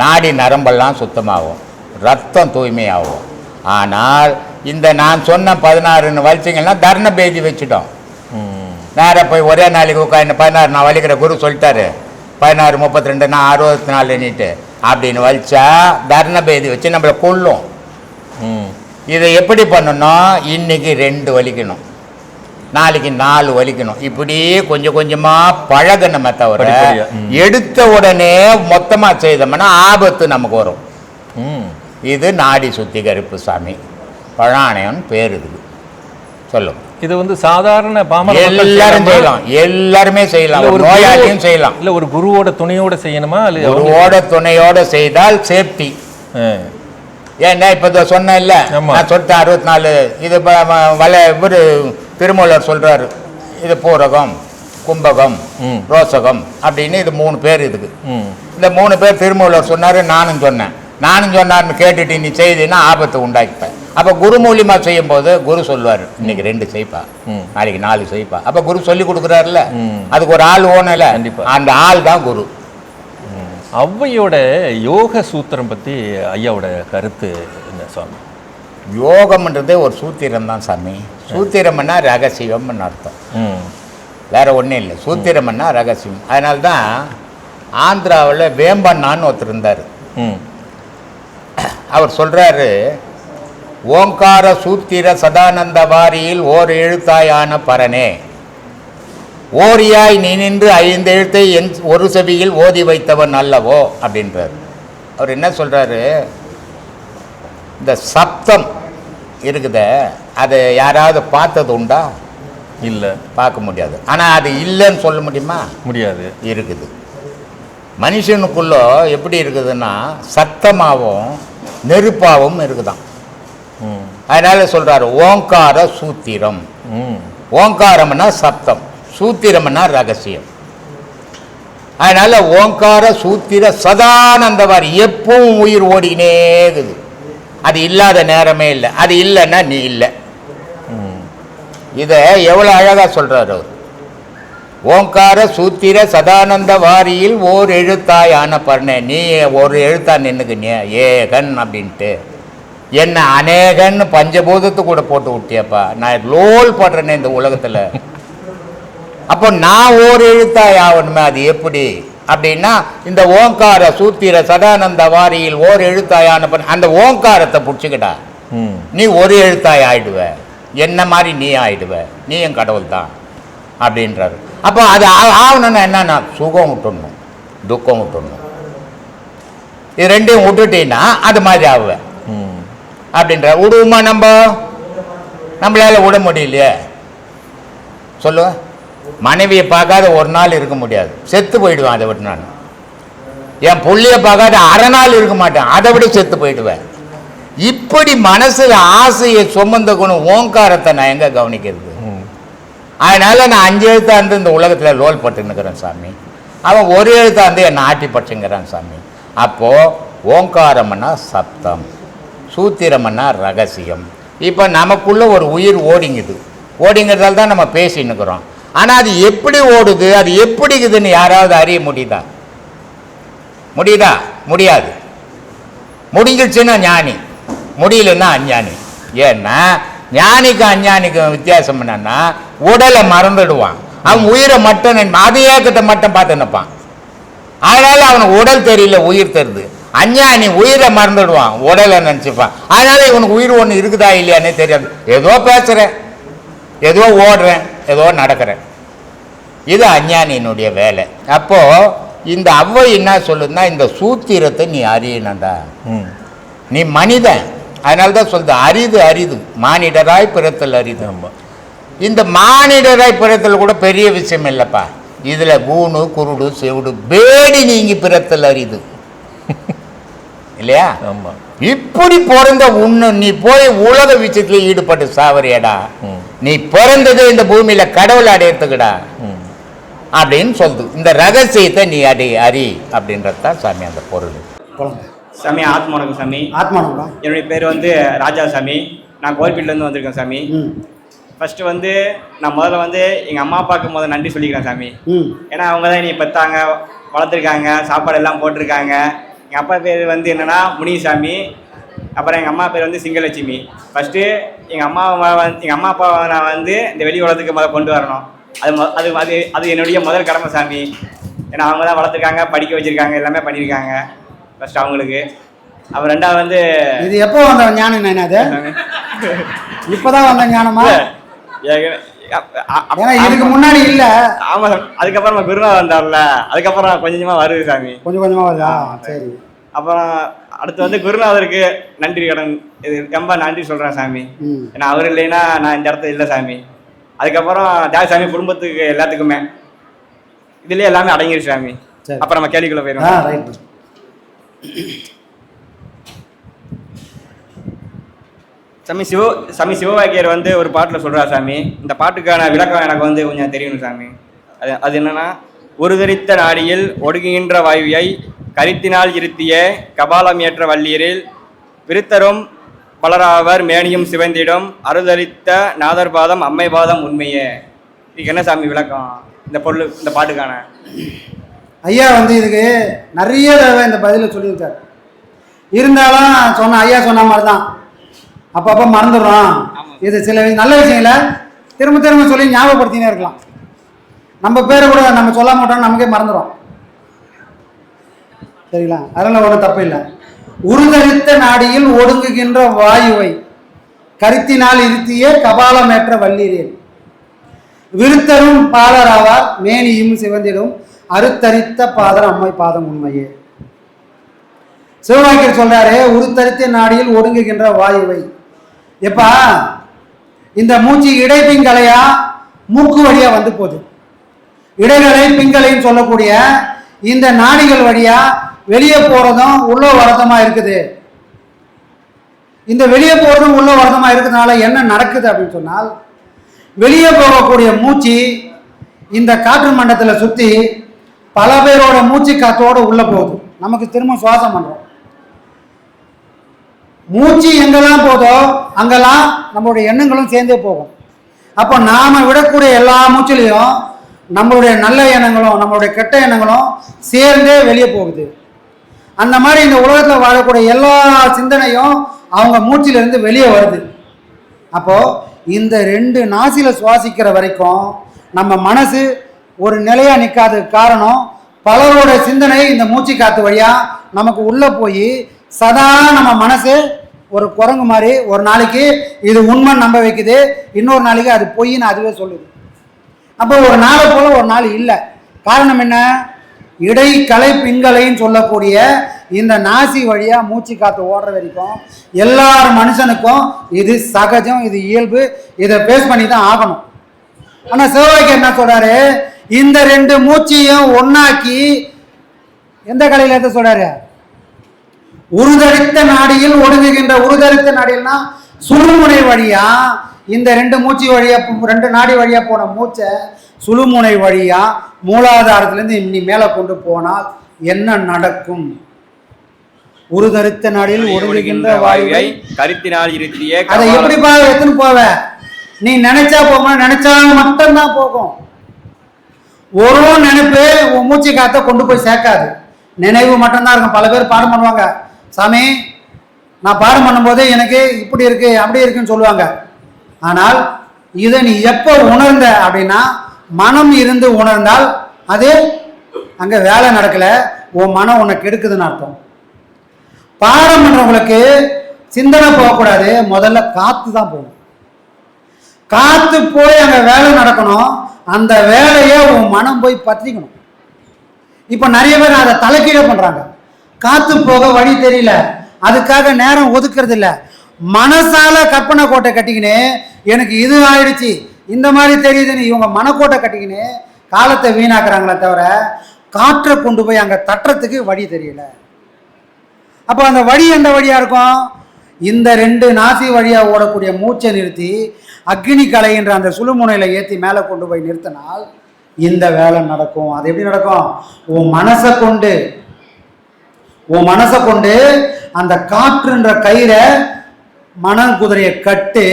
Speaker 1: நாடி நரம்பெல்லாம் சுத்தமாகும், ரத்தம் தூய்மையாகும். ஆனால் இந்த நான் சொன்ன 16 வலிச்சிங்கன்னா தர்ண பேதி வச்சுட்டோம். நேராக போய் ஒரே நாளைக்கு உட்காந்து 16 நான் வலிக்கிற குரு சொல்லிட்டாரு, 16 32 நான் 64 நீட்டு அப்படின்னு வலிச்சா தர்ண பேதி வச்சு நம்மளை கொள்ளும். இதை எப்படி பண்ணணும்? இன்னைக்கு 2 வலிக்கணும், நாளைக்கு 4 வலிக்கணும். இப்படியே கொஞ்சம் கொஞ்சமாக பழகணுமே தவிர எடுத்த உடனே மொத்தமாக செய்தோம்னா ஆபத்து நமக்கு வரும். இது நாடி சுத்திகரிப்பு சாமி. பிராணாயாமம் பேர் இதுக்கு. சொல்லும்.
Speaker 3: இது வந்து சாதாரண
Speaker 1: எல்லாரும் செய்யலாம், எல்லாருமே செய்யலாம், ஒரு நோயாளியும் செய்யலாம்.
Speaker 3: இல்லை ஒரு குருவோட துணையோட செய்யணுமா? இல்லை
Speaker 1: குருவோட துணையோட செய்தால் சேஃப்டி. ஏன்னா இப்போ சொன்ன இல்லை, நான் சொல்லிட்டேன் 64. இது இவர் திருமூலர் சொல்றாரு, இது பூரகம், கும்பகம், ரோசகம் அப்படின்னு இது 3 பேர். இதுக்கு இந்த 3 பேர் திருமூலர் சொன்னாரு, நானும் சொன்னேன். நானும் சொன்னார்னு கேட்டுட்டு நீ செய்தீங்கன்னா ஆபத்து உண்டாக்கிப்பேன். அப்போ குரு மூலியமா செய்யும் போது குரு சொல்லுவார், இன்னைக்கு 2 செய்ப்பா, நாளைக்கு 4 செய்ப்பா. அப்போ குரு சொல்லி கொடுக்குறாருல்ல, அதுக்கு ஒரு ஆள் ஓனல, அந்த ஆள் தான் குரு.
Speaker 3: ஔவையோட யோக சூத்திரம் பற்றி ஐயாவோட கருத்து என்ன சாமி?
Speaker 1: யோகம்ன்றதே ஒரு சூத்திரம் தான் சாமி. சூத்திரம்னா ரகசியம்னு அர்த்தம், வேற ஒன்றும் இல்லை. சூத்திரம்னா ரகசியம். அதனால தான் ஆந்திராவில் வேம்பண்ணான்னு ஒருத்தர் இருந்தார். அவர் சொல்றாரு, ஓங்கார சூத்திர சதானந்த வாரியில் ஓர் எழுத்தாயான பரனே, ஓரியாய் நீ நின்று 5 எழுத்தை என் ஒரு செவியில் ஓதி வைத்தவன் அல்லவோ அப்படின்றார். அவர் என்ன சொல்றாரு, இந்த சப்தம் இருக்குதே அதை யாராவது பார்த்தது உண்டா?
Speaker 3: இல்லை,
Speaker 1: பார்க்க முடியாது. ஆனால் அது இல்லைன்னு சொல்ல முடியுமா?
Speaker 3: முடியாது.
Speaker 1: இருக்குது. மனுஷனுக்குள்ள எப்படி இருக்குதுன்னா சத்தமாகவும் நெருப்பாகவும் இருக்குதான். அதனால சொல்றாரு ஓங்கார சூத்திரம். ஓங்காரம்னா சப்தம், சூத்திரம்னா ரகசியம். அதனால ஓங்கார சூத்திர சதானந்தவாரி எப்பவும் உயிர் ஓடினே இருக்குது. அது இல்லாத நேரமே இல்லை. அது இல்லைன்னா நீ இல்லை. இதை எவ்வளோ அழகா சொல்றாரு அவர். ஓங்கார சூத்திர சதானந்த வாரியில் ஓர் எழுத்தாயான பர்ணே, நீ ஒரு எழுத்தா நின்னுக்குனிய ஏகன் அப்படின்ட்டு என்ன அநேகன்னு பஞ்சபூதத்து கூட போட்டு விட்டியப்பா. நான் லோல் படுறேனே இந்த உலகத்தில். அப்போ நான் ஓர் எழுத்தாய் ஆகணுமே, அது எப்படி அப்படின்னா இந்த ஓங்கார சூத்திர சதானந்த வாரியில் ஓர் எழுத்தாயான அந்த ஓங்காரத்தை பிடிச்சிக்கிட்டா நீ ஒரு எழுத்தாய் ஆயிடுவ, என்ன மாதிரி நீ ஆயிடுவ, நீ என் கடவுள் தான் அப்படின்றாரு. அப்போ அது ஆகணும்னா என்னன்னா சுகம் விட்டுடணும், துக்கம் விட்டுடணும். இது 2யும் விட்டுட்டீங்கன்னா அது மாதிரி ஆகுவேன் அப்படின்ற. விடுவோமா? நம்மளால விட முடியலையே சொல்லுவ. மனைவியை பார்க்காத ஒரு நாள் இருக்க முடியாது, செத்து போயிடுவேன். அதை விட்டு நான் என் புள்ளியை பார்க்காத அரை நாள் இருக்க மாட்டேன், அதை விட செத்து போயிடுவேன். இப்படி மனசுல ஆசையை சுமந்த குணம் ஓங்காரத்தை நான் எங்க கவனிக்கிறது? அதனால நான் 5 எழுத்தா இருந்து இந்த உலகத்தில் லோல் பட்டு நிற்கிறேன் சாமி. அவன் ஒரு எழுத்தாந்து என்னை ஆட்டி பச்சுங்கிறான் சாமி. அப்போது ஓங்காரம்னா சப்தம், சூத்திரம்னா ரகசியம். இப்போ நமக்குள்ளே ஒரு உயிர் ஓடிங்கிறதால தான் நம்ம பேசின்னுக்கிறோம். ஆனால் அது எப்படி ஓடுது, அது எப்படி இருக்குதுன்னு யாராவது அறிய முடியுதா? முடியாது. முடிஞ்சிடுச்சுன்னா ஞானி, முடியலன்னா அஞ்ஞானி. ஏன்னா ஞானிக்கும் அஞ்ஞானிக்கும் வித்தியாசம் என்னன்னா, உடலை மறந்துடுவான், அவன் உயிரை மட்டும் அதையே கிட்ட மட்டும் பார்த்து நிற்பான். அதனால அவனுக்கு உடல் தெரியல, உயிர் தெரியுது. அஞ்ஞானி உயிரை மறந்துடுவான், உடலை நினச்சிப்பான். அதனால இவனுக்கு உயிர் ஒன்று இருக்குதா இல்லையானே தெரியாது. ஏதோ பேசுகிறேன், ஏதோ ஓடுறேன், ஏதோ நடக்கிறேன். இது அஞ்ஞானியினுடைய வேலை. அப்போது இந்த அவ்வை என்ன சொல்லுதுன்னா, இந்த சூத்திரத்தை நீ அறியணும்டா. நீ மனிதன், அதனால தான் சொல்லுது அரிது மானிடராய் பிறத்தல் அரிது. இந்த மானிடராய் பிறத்தல் கூட பெரிய விஷயம் இல்லைப்பா. இதில் கூணு குருடு செவிடு பேடி நீங்கி பிறத்தல் அரிது இல்லையா? இப்படி பிறந்த உன்னு நீ போய் உலக விஷயத்துல ஈடுபட்டு சாவறியடா. நீ பிறந்தது இந்த பூமியில கடவுள் அடையறதுக்குடா அப்படின்னு சொல்லுது. இந்த ரகசியத்தை நீ அறி அப்படின்றது தான் சாமி அந்த பொருள்.
Speaker 4: சாமி ஆத்மானகம் சாமி.
Speaker 5: ஆத்மானகம்.
Speaker 4: என்னுடைய பேர் வந்து ராஜா சாமி. நான் கோவில்பேட்டிலேருந்து வந்திருக்கேன் சாமி. ஃபஸ்ட்டு வந்து நான் முதல்ல எங்கள் அம்மா அப்பாவுக்கு முதல்ல நன்றி சொல்லிக்கிறேன் சாமி. ஏன்னா அவங்க தான் என்னை பெற்றாங்க, வளர்த்துருக்காங்க, சாப்பாடு எல்லாம் போட்டிருக்காங்க. எங்கள் அப்பா பேர் என்னென்னா முனிசாமி. அப்புறம் எங்கள் அம்மா பேர் சிங்கலட்சுமி. ஃபஸ்ட்டு எங்கள் அம்மா அப்பாவை நான் இந்த வெளி உலகத்துக்கு கொண்டு வரணும். அது அது அது என்னுடைய முதல் கடமை சாமி. ஏன்னா அவங்க தான் வளர்த்துருக்காங்க, படிக்க வச்சுருக்காங்க, எல்லாமே பண்ணியிருக்காங்க. ஃபஸ்ட்டு அவங்களுக்கு. அப்புறம் ரெண்டாவது
Speaker 5: இது எப்போ வந்த ஞானம்? அது இப்போதான் வந்த ஞானமா? இதுக்கு முன்னாடி இல்லை.
Speaker 4: ஆமாம் சாமி. அதுக்கப்புறம் குருநாதர் வந்தார்ல, அதுக்கப்புறம் கொஞ்சமாக வருது சாமி.
Speaker 5: கொஞ்சமாக வருதா? சரி.
Speaker 4: அப்புறம் அடுத்து குருநாதருக்கு நன்றி கடன், இது ரொம்ப நன்றி சொல்கிறேன் சாமி. ஏன்னா அவர் இல்லைன்னா நான் இந்த இடத்துல இல்லை சாமி. அதுக்கப்புறம் தேவசாமி குடும்பத்துக்கு எல்லாத்துக்குமே இதுலேயே எல்லாமே அடங்கிடுச்சு சாமி. அப்புறம் நம்ம கேள்விக்குள்ள போயிடுவோம். சாமி சிவவாக்கியர் ஒரு பாட்டில் சொல்கிறார் சாமி. இந்த பாட்டுக்கான விளக்கம் எனக்கு கொஞ்சம் தெரியணும் சாமி. அது என்னன்னா, ஒரு தரித்த நாடியில் ஒடுங்குகின்ற வாயுவை கரித்தினால் இருத்திய கபாலம் ஏற்ற வள்ளீரில் விருத்தரும் பலராவர் மேனியும் சிவந்திடும் அறுதரித்த நாதர் பாதம் அம்மை பாதம் உண்மையே. இதுக்கு என்ன சாமி விளக்கம் இந்த பொருள், இந்த பாட்டுக்கான?
Speaker 5: ஐயா இதுக்கு நிறைய தடவை இந்த பதிலை சொல்லியிருக்காரு. இருந்தாலும் ஐயா சொன்ன மாதிரி தான் அப்பப்போ மறந்துடுறோம். இது சில நல்ல விஷயங்களை திரும்ப திரும்ப சொல்லி ஞாபகப்படுத்தினே இருக்கலாம். நம்ம பேரை கூட நம்ம சொல்ல மாட்டோம், நமக்கே மறந்துடும். சரிங்களா? அதெல்லாம் ஒன்றும் தப்பு இல்லை. உருதரித்த நாடியில் ஒடுங்குகின்ற வாயுவை கருத்தினால் இருத்திய கபாலமேற்ற வள்ளீரில் விருத்தரும் பாலராவார் மேனியும் சிவந்திடும் அறுத்தரித்த பாதம் அம்மை பாதம் உண்மையே. சிவவாக்கியர் சொல்றாரு, உருத்தரித்த நாடியில் ஒடுங்குகின்ற வாயுவை. எப்பா இந்த மூச்சு இடைப்பிங்களையா மூக்கு வழியா போகுது. இடைகளை பிங்களைன்னு சொல்லக்கூடிய இந்த நாடிகள் வழியா வெளியே போறதும் உள்ள வரதமா இருக்குது. இந்த வெளியே போறதும் உள்ள வரதமா இருக்கிறதுனால என்ன நடக்குது அப்படின்னு சொன்னால், வெளியே போகக்கூடிய மூச்சு இந்த காற்று மண்டலத்தில் சுற்றி பல பேரோட மூச்சு காத்தோடு உள்ள போகுது. நமக்கு திரும்ப சுவாசம் பண்றோம். மூச்சு எங்கெல்லாம் போதோ அங்கெல்லாம் நம்மளுடைய எண்ணங்களும் சேர்ந்தே போகும். அப்போ நாம விடக்கூடிய எல்லா மூச்சிலையும் நம்மளுடைய நல்ல எண்ணங்களும் நம்மளுடைய கெட்ட எண்ணங்களும் சேர்ந்தே வெளியே போகுது. அந்த மாதிரி இந்த உலகத்தில் வாழக்கூடிய எல்லா சிந்தனையும் அவங்க மூச்சிலிருந்து வெளியே வருது. அப்போ இந்த ரெண்டு நாசில சுவாசிக்கிற வரைக்கும் நம்ம மனசு ஒரு நிலையா நிற்காததுக்கு காரணம், பலரோட சிந்தனை இந்த மூச்சு காத்து வழியா நமக்கு உள்ள போய் சதா நம்ம மனசு ஒரு குரங்கு மாதிரி ஒரு நாளைக்கு இது உண்மை நம்ப வைக்குது, இன்னொரு நாளைக்கு அது பொய்ன்னு அதுவே சொல்லுது. அப்போ ஒரு நாளை போல ஒரு நாள் இல்லை. காரணம் என்ன? இடைக்கலை பிங்களைன்னு சொல்லக்கூடிய இந்த நாசி வழியா மூச்சு காத்து ஓடுற வரைக்கும் எல்லார் மனுஷனுக்கும் இது சகஜம், இது இயல்பு, இதை பேஸ் பண்ணி தான் ஆகணும். ஆனா சிவவாக்கியர் என்ன சொல்றாரு, இந்த ரெண்டு மூச்சையும் ஒன்னாக்கி எந்த கலையில எடுத்து சொல்றாரு, உருதரித்த நாடியில் ஒடுங்குகின்ற. உருதரித்த நாடியில்னா சுழுமுனை வழியா இந்த ரெண்டு மூச்சு வழியா ரெண்டு நாடி வழியா போன மூச்சை சுழுமுனை வழியா மூலாதாரத்திலேருந்து இன்னி மேலே கொண்டு போனால் என்ன நடக்கும்? உருதரித்த நாளில் ஒடுங்குகின்ற வாயுவை
Speaker 4: கருத்தினால் இருத்திய
Speaker 5: அதை எப்படி எத்தனை போவ? நீ நினைச்சா போக, நினைச்சா மட்டும்தான் போகும். ஒரு நினைப்பு உன் மூச்சு காத்த கொண்டு போய் சேர்க்காது, நினைவு மட்டும்தான் இருக்கும். பல பேர் பாடம் பண்ணுவாங்க, சாமி நான் பாடம் பண்ணும்போது எனக்கு இப்படி இருக்கு அப்படி இருக்குன்னு சொல்லுவாங்க. ஆனால் இதை நீ எப்போ உணர்ந்த அப்படின்னா, மனம் இருந்து உணர்ந்தால் அது அங்கே வேலை நடக்கல, உன் மனம் உன்னை கெடுக்குதுன்னு அர்த்தம். பாடம் பண்றவங்களுக்கு சிந்தனை போகக்கூடாது, முதல்ல காத்து தான் போகணும். காத்து போய் அங்கே வேலை நடக்கணும், அந்த வேலையை உன் மனம் போய் பற்றிக்கணும். இப்போ நிறைய பேர் அதை தலைக்கீழ பண்றாங்க. காத்து போக வழி தெரியல, அதுக்காக நேரம் ஒதுக்குறது இல்லை. மனசால கற்பனை கோட்டை கட்டிக்கினே எனக்கு இது ஆயிடுச்சு இந்த மாதிரி தெரியுதுன்னு இவங்க மனக்கோட்டை கட்டிக்கினே காலத்தை வீணாக்குறாங்களே தவிர காற்றை கொண்டு போய் அங்கே தட்டுறதுக்கு வழி தெரியல. அப்போ அந்த வழி எந்த வழியா இருக்கும்? இந்த 2 நாசி வழியா ஓடக்கூடிய மூச்சை நிறுத்தி அக்னி கலைன்ற அந்த சுழுமுனையில ஏற்றி மேலே கொண்டு போய் நிறுத்தினால் இந்த வேலை நடக்கும். அது எப்படி நடக்கும்? உன் மனசை கொண்டு அந்த காற்றுன்ற கயிறை மணல் குதிரையை கட்டு,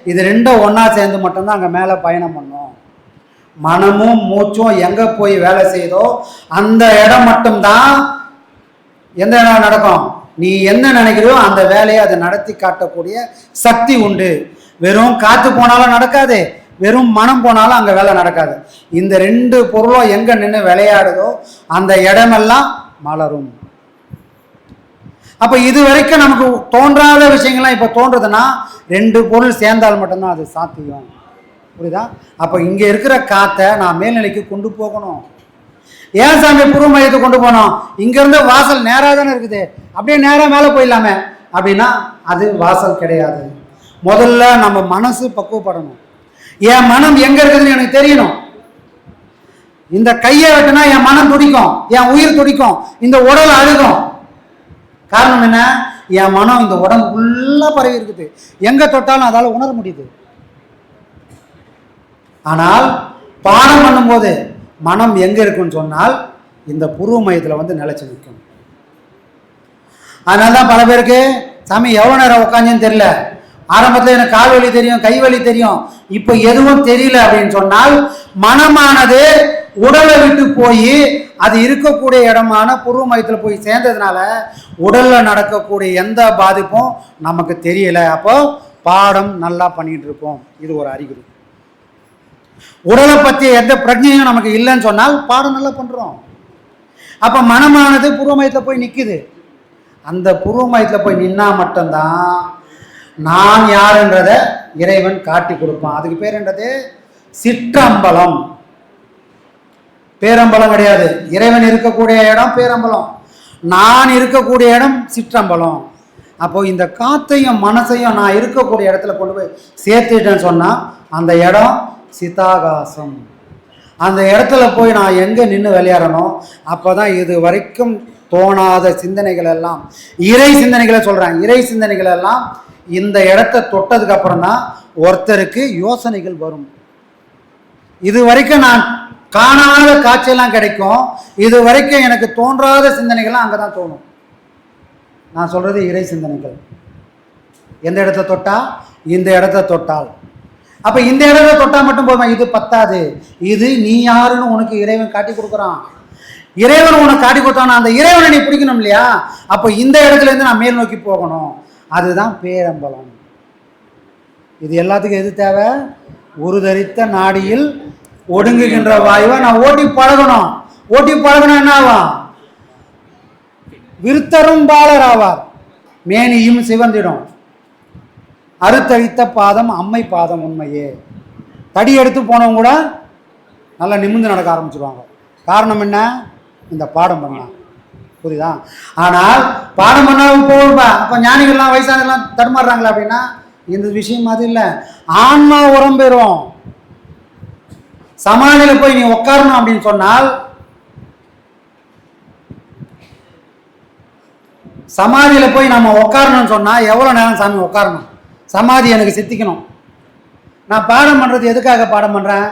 Speaker 5: இது 2 ஒன்றா சேர்ந்து மட்டும்தான் அங்கே மேலே பயணம் பண்ணும். மனமும் மூச்சும் எங்கே போய் வேலை செய்தோ அந்த இடம் மட்டும்தான் எந்த இடம் நடக்கும். நீ என்ன நினைக்கிறியோ அந்த வேலையை அதை நடத்தி காட்டக்கூடிய சக்தி உண்டு. வெறும் காற்று போனாலும் நடக்காது, வெறும் மனம் போனாலும் அங்கே வேலை நடக்காது. இந்த 2 பொருளும் எங்கே நின்று விளையாடுதோ அந்த இடமெல்லாம் மலரும். அப்போ இது வரைக்கும் நமக்கு தோன்றாத விஷயங்கள்லாம் இப்போ தோன்றதுன்னா 2 பொருள் சேர்ந்தால் மட்டும்தான் அது சாத்தியம். புரியுதா? அப்போ இங்கே இருக்கிற காற்றை நான் மேல்நிலைக்கு கொண்டு போகணும். ஏன் சாமி புரு மையத்தை கொண்டு போனோம்? இங்கேருந்து வாசல் நேராக தானே இருக்குது, அப்படியே நேராக மேலே போயிடலாமே அப்படின்னா அது வாசல் கிடையாது. முதல்ல நம்ம மனசு பக்குவப்படணும். என் மனம் எங்கே இருக்குதுன்னு எனக்கு தெரியணும். இந்த கையை வெட்டினா என் மனம் துடிக்கும், என் உயிர் துடிக்கும், இந்த உடல் அழுகும். காரணம் என்ன? என் மனம் இந்த உடம்பு ஃபுல்லாக பரவி இருக்குது, எங்கே தொட்டாலும் அதால் உணர முடியுது. ஆனால் பாடம் பண்ணும்போது மனம் எங்கே இருக்குன்னு சொன்னால் இந்த புருவ மையத்தில் வந்து நிலைச்சு நிற்கும். அதனால தான் பல பேருக்கு சாமி எவ்வளோ நேரம் உட்காந்துன்னு தெரியல, ஆரம்பத்தில் எனக்கு கால் வலி தெரியும், கை வலி தெரியும், இப்போ எதுவும் தெரியல அப்படின்னு சொன்னால் மனமானது உடலை விட்டு போய் அது இருக்கக்கூடிய இடமான புருவ மையத்தில் போய் சேர்ந்ததுனால உடலில் நடக்கக்கூடிய எந்த பாதிப்பும் நமக்கு தெரியல. அப்போ பாடம் நல்லா பண்ணிட்டு இருக்கோம். இது ஒரு அறிகுறி. உடலை பற்றி எந்த பிரச்சனையும் நமக்கு இல்லைன்னு சொன்னால் பாடம் நல்லா பண்ணுறோம். அப்போ மனமானது புருவ மையத்தில் போய் நிற்குது. அந்த புருவ மையத்தில் போய் நின்னா மட்டும்தான் நான் யாருன்றதை இறைவன் காட்டி கொடுப்பான். அதுக்கு பேர் என்னது? சிற்றம்பலம். பேரம்பலம் கிடையாது. இறைவன் இருக்கக்கூடிய இடம் பேரம்பலம், நான் இருக்கக்கூடிய இடம் சிற்றம்பலம். அப்போ இந்த காத்தையும் மனசையும் நான் இருக்கக்கூடிய இடத்துல கொண்டு போய் சேர்த்துட்டேன்னு சொன்னால் அந்த இடம் சிதாகாசம். அந்த இடத்துல போய் நான் எங்கே நின்று விளையாடணும். அப்போ தான் இது வரைக்கும் தோணாத சிந்தனைகள் எல்லாம், இறை சிந்தனைகளை சொல்கிறேன், இறை சிந்தனைகள் எல்லாம் இந்த இடத்த தொட்டதுக்கு அப்புறம் தான் ஒருத்தருக்கு யோசனைகள் வரும். இது வரைக்கும் நான் காணாத காட்சியெல்லாம் கிடைக்கும், இது வரைக்கும் எனக்கு தோன்றாத சிந்தனைகள்லாம் அங்கே தான் தோணும். நான் சொல்கிறது இறை சிந்தனைகள். எந்த இடத்த தொட்டா? இந்த இடத்த தொட்டால். அப்போ இந்த இடத்த தொட்டால் மட்டும் போதும், இது பத்தாது. இது நீ யாருன்னு உனக்கு இறைவன் காட்டி கொடுக்குறான். இறைவன் உனக்கு காட்டி கொடுத்தானா அந்த இறைவனை நீ பிடிக்கணும் இல்லையா? அப்போ இந்த இடத்துலேருந்து நான் மேல் நோக்கி போகணும். அதுதான் பேரம்பலம். இது எல்லாத்துக்கும் எது தேவை? உருதரித்த நாடியில் ஒடுங்குகின்ற வாயுவை நான் ஓட்டி பழகணும். ஓட்டி பழகணும் என்ன ஆகும்? விருத்தரும் பாலர் ஆவார், மேனியும் சிவந்திடும். அறுத்தழித்த பாதம் அம்மை பாதம் உண்மையே. தடி எடுத்து போனவங்க கூட நல்லா நிமிர்ந்து நடக்க ஆரம்பிச்சிருவாங்க. காரணம் என்ன? இந்த பாடம் பண்ணலாம். புரியுதா? ஆனால் பாடம் பண்ணாலும் போகப்பா. அப்போ ஞானிகள்லாம் வயசானெல்லாம் தடுமாறுறாங்களா அப்படின்னா இந்த விஷயம் அது இல்லை. ஆன்மா உரம் பெறும். சமாதியில் போய் நீ உட்காரணும் அப்படின்னு சொன்னால், சமாதியில் போய் நம்ம உட்காரணும்னு சொன்னால் எவ்வளோ நேரம் சாமி உட்காரணும்? சமாதி எனக்கு சித்திக்கணும். நான் பாடம் பண்ணுறது எதுக்காக பாடம் பண்ணுறேன்?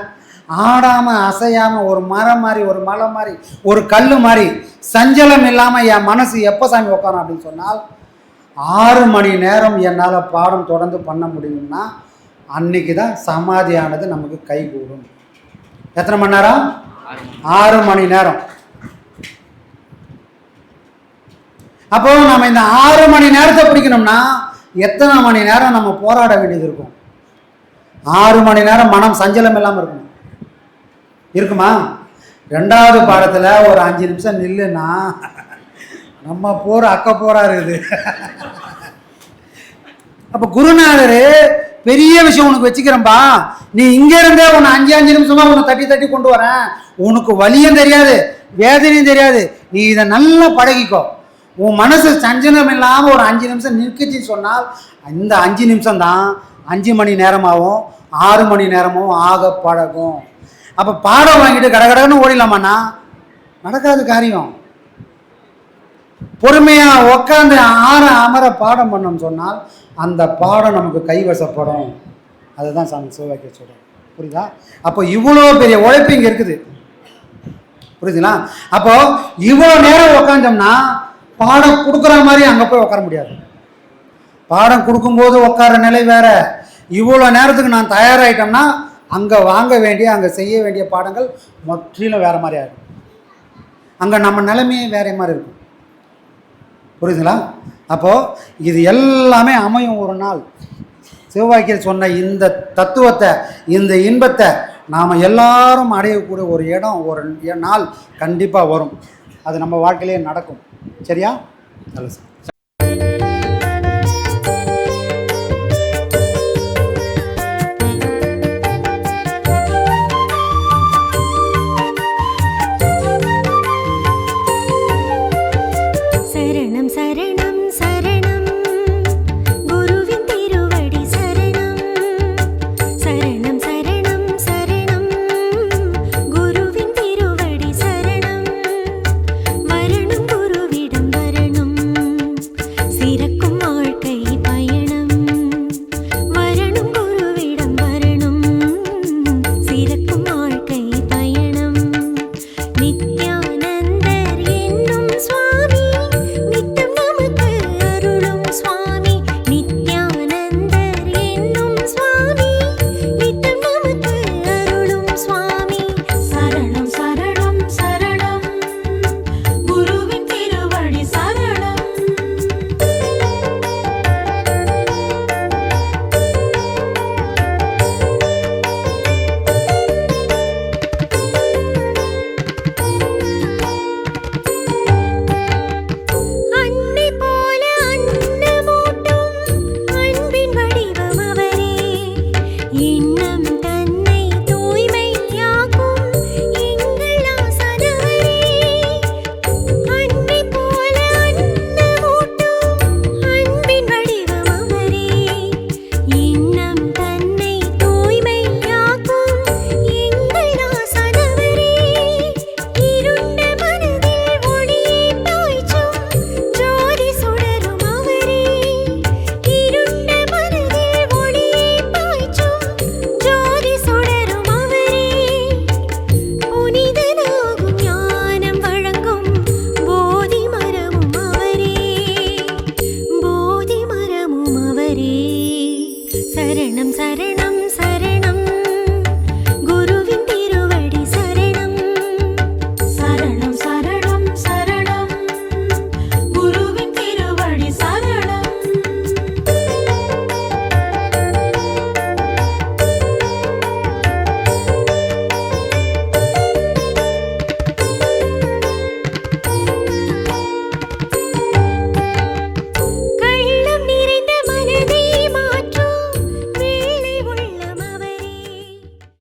Speaker 5: ஆடாமல் அசையாமல் ஒரு மரம் மாதிரி, ஒரு மலை மாதிரி, ஒரு கல் மாதிரி சஞ்சலம் இல்லாமல் என் மனசு எப்போ சாமி உட்காரும் அப்படின்னு சொன்னால் 6 மணி நேரம் என்னால் பாடம் தொடர்ந்து பண்ண முடியும்னா அன்னைக்கு தான் சமாதியானது நமக்கு கைகூடும். எத்தனை மணி நேரம்? 6 மணி நேரம். அப்போ நம்ம இந்த 6 மணி நேரத்தை பிடிக்கணும்னா எத்தனை மணி நேரம் நம்ம போராட வேண்டியது இருக்கும்? 6 மணி நேரம் மனம் சஞ்சலம் இல்லாமல் இருக்கணும். இருக்குமா? 2வது பாடத்தில் ஒரு 5 நிமிஷம் நில்லுன்னா நம்ம போகிற போரா இருக்குது. அப்போ குருநாதர் பெரிய விஷயம் உனக்கு வச்சுக்கிறேன்பா, நீ இங்கே இருந்தே உன்னை 5 நிமிஷமா உன்னை தட்டி தட்டி கொண்டு வரேன், உனக்கு வலியும் தெரியாது வேதனையும் தெரியாது, நீ இதை நல்லா பழகிக்கோ, உன் மனசு சஞ்சலம் இல்லாமல் ஒரு 5 நிமிஷம் நிற்கிச்சின்னு சொன்னால் இந்த 5 நிமிஷம் தான் 5 மணி நேரமாகவும் 6 மணி நேரமும் ஆக பழகும். அப்போ பாடம் வாங்கிட்டு கடகடன்னு ஓடிடலாமாண்ணா? நடக்காத காரியம். பொறுமையாக உட்காந்து அமர பாடம் பண்ணோம்னு சொன்னால் அந்த பாடம் நமக்கு கைவசப்படும். அதுதான் சாமி சிவவாக்கிய சொல்கிறேன். புரியுதா? அப்போ இவ்வளோ பெரிய உழைப்பு இங்கே இருக்குது. புரியுதுங்களா? அப்போ இவ்வளோ நேரம் உட்காந்தோம்னா பாடம் கொடுக்குற மாதிரி அங்கே போய் உட்கார முடியாது. பாடம் கொடுக்கும்போது உட்கார நிலை வேற. இவ்வளோ நேரத்துக்கு நான் தயாராகிட்டோம்னா அங்கே வாங்க வேண்டிய, அங்கே செய்ய வேண்டிய பாடங்கள் முற்றிலும் வேறு மாதிரி ஆகும். அங்கே நம்ம நிலைமையே வேற மாதிரி இருக்கும். புரியுதுங்களா? அப்போது இது எல்லாமே அமையும் ஒரு நாள். சிவவாக்கியர் சொன்ன இந்த தத்துவத்தை, இந்த இன்பத்தை நாம் எல்லாரும் அடையக்கூடிய ஒரு இடம், ஒரு நாள் கண்டிப்பாக வரும். அது நம்ம வாழ்க்கையிலே நடக்கும். சரியா? நல்ல சார்.
Speaker 6: சரணம் சரணம் சரணம் குருவின் திருவடி சரணம். சரணம் சரணம் சரணம் குருவின் திருவடி சரணம். வரணும் குருவிடம் வரணும், சிறக்கும் வாழ்க்கை